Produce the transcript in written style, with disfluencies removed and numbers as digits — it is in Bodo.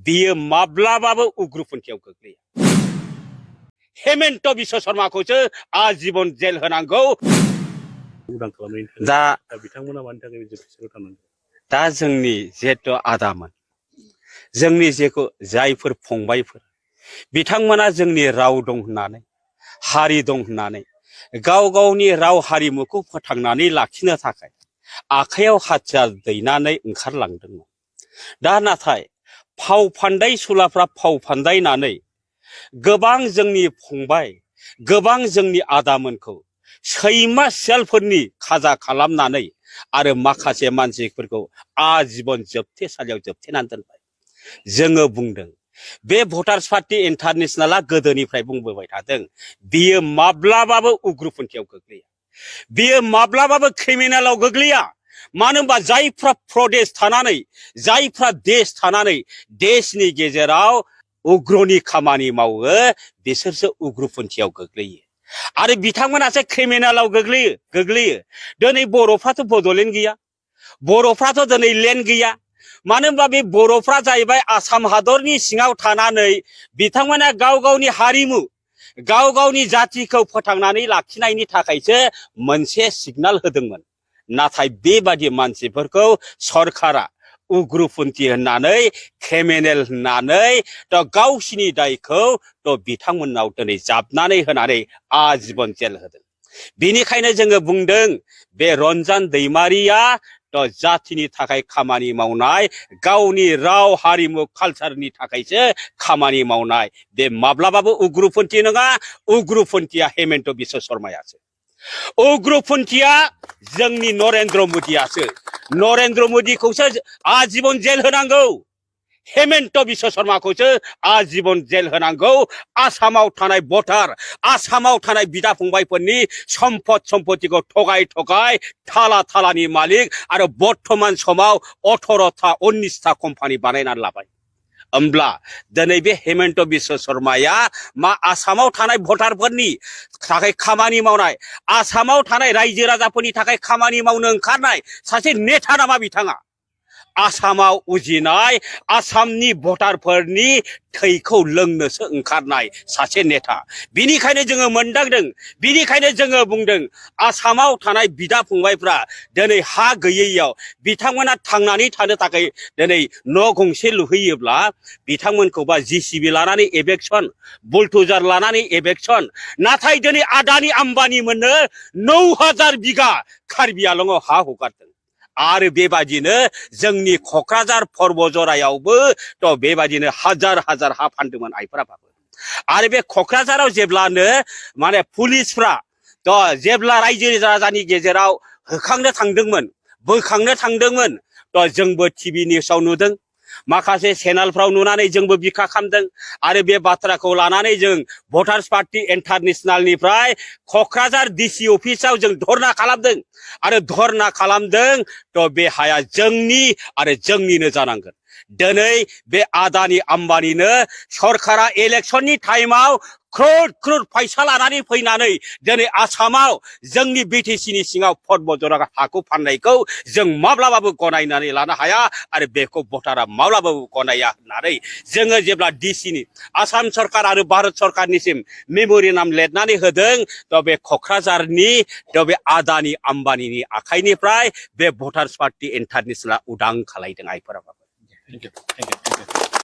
बियो माब्लाबाबो उग्रपन्थियाव गोग्लैया। हेमन्त बिश्व शर्माखौसो आजीवन जेल होनांगौ। दा बिथांमोना मानि थाखाय जेलआव थानांगौ? दा जोंनि जिहेतु आदामोन, जोंनि जेखौ जायफोर फंबायफोर बिथांमोना जोंनि राव दं होननानै, हारि दं होननानै, गाव गावनि राव हारिमुखौ फोथांनानै लाखिनो थाखाय आखायाव हाथियार दैनानै ओंखारलांदोंमोन। दा नाथाय फाव फान्दाय सुलाफ्रा फाव फान्दायनानै गोबां जोंनि फंबाय, गोबां जोंनि आदामोनखौ सैमा सियालफोरनि खाजा खालामनानै आरो माखासे मानसिफोरखौ आजीवन जोबथेसालियाव जोबथेनानै दोनबाय। जोङो बुंदों बे भटार्स पार्टी इन्टारनेशनेला गोदोनिफ्राय बुंबोबाय थादों, बियो माब्लाबाबो उग्रपन्थियाव गोग्लैया, बियो माब्लाबाबो क्रिमिनेलाव गोग्लैया। मानो होनबा जायफ्रा प्रदेश थानानै, जायफ्रा देश थानानै देशनि गेजेराव उग्रनि खामानि मावो बिसोरसो उग्रपन्थियाव गोग्लैयो आरो बिथांमोनासो क्रिमिनेलाव गोग्लैयो। दिनै बर'फ्राथ' बड'लेण्ड गैया, बर'फ्राथ' दिनै लेण्ड गैया। मानो होनबा बे बर'फ्रा जाहैबाय आसाम हादरनि सिङाव थानानै बिथांमोना गाव गावनि हारिमु, गाव गावनि जातिखौ फोथांनानै लाखिनायनि थाखायसो मोनसे सिगनाल होदोंमोन। नाथाय बेबादि मानसिफोरखौ सरकारा उग्रपन्थी होननानै, क्रिमिनेल होननानै गावसिनि दायखौ बिथांमोननाव दिनै जाबनानै होनानै आजीवन जेल होदों। बेनिखायनो जोङो बुंदों बे रन्जन दैमारिया जातिनि थाखाय खामानि मावनाय, गावनि राव हारिमु कालचारनि थाखायसो खामानि मावनाय, बे माब्लाबाबो उग्रपन्थी नङा। उग्रपन्थीया हेमन्त बिश्व शर्मायासो। उग्रपन्थीया जोंनि नरेन्द्र मोदीयासो। नरेन्द्र मोदीखौसो आजीवन जेल होनांगौ, हेमन्त बिश्व शर्माखौसो आजीवन जेल होनांगौ। आसामाव थानाय भटार, आसामाव थानाय बिदा फंबायफोरनि सम्पतिखौ थगाय थाला थालानि मालिक आरो बर्तमान समाव 18टा 19टा कम्पानि बानायनानै लाबाय। होमब्ला दिनै बे हेमन्त बिश्व शर्माया मा आसामाव थानाय भटारफोरनि थाखाय खामानि मावनाय, आसामाव थानाय रायजो राजाफोरनि थाखाय खामानि मावनो ओंखारनाय सासे नेता नामा बिथाङा? आसामाव उजिनाय, आसामनि भटारफोरनि थैखौ लोंनोसो ओंखारनाय सासे नेता। बिनिखायनो जोङो मोनदांदों, बिनिखायनो जोङो बुंदों आसामाव थानाय बिदा फंबायफ्रा दिनै हा गैयैयाव बिथांमोना थांनानै थानो थाखाय दिनै न' गंसे लुहैयोब्ला बिथांमोनखौबा JCB लानानै एभेक्सन, बुलडोजार लानानै एभेक्सन। नाथाय दिनै आदानि आम्बानि मोननो 9000 बिगा कार्बि आलंआव हा हगारदों। आरो बेबादिनो जोंनि क'क्राझार पर्बजरायावबो बेबादिनो हाजार हाजार हा फानदोंमोन आइफोर आफाफोर। आरो बे क'क्राझाराव जेब्लानो माने पुलिसफ्रा जेब्ला रायजो राजानि गेजेराव होखांनो थांदोंमोन, बोखांनो थांदोंमोन, जोंबो टिभि निउसाव नुदों, माखासे चेनेलफ्राव नुनानै जोंबो बिखा खामदों। आरो बे बाथ्राखौ लानानै जों भटार्स पार्टी इन्टारनेशनेलनिफ्राय क'क्राझार DC अफिसाव जों धरना खालामदों। आरो धरना खालामदों बे हाया जोंनि आरो जोंनिनो जानांगोन। दिनै बे आदानि आम्बानिनो सरकारा इलेक्शननि टाइमाव क्रर क्रर फैसा लानानै फैनानै दिनै आसामाव जोंनि BTCनि सिङाव पर्बजरा हाखौ फाननायखौ जों माब्लाबाबो गनायनानै लानो हाया आरो बेखौ भटारा माब्लाबाबो गनाया होननानै जोङो जेब्ला DCनि आसाम सरकार आरो भारत सरकारनिसिम मेम'रेन्डाम लिरनानै होदों बे क'क्राझारनि बे आदानि आम्बानिनि आखाइनिफ्राय बे भटार्स पार्टी इन्टारनेशनेला उदां खालायदों आइफोरा।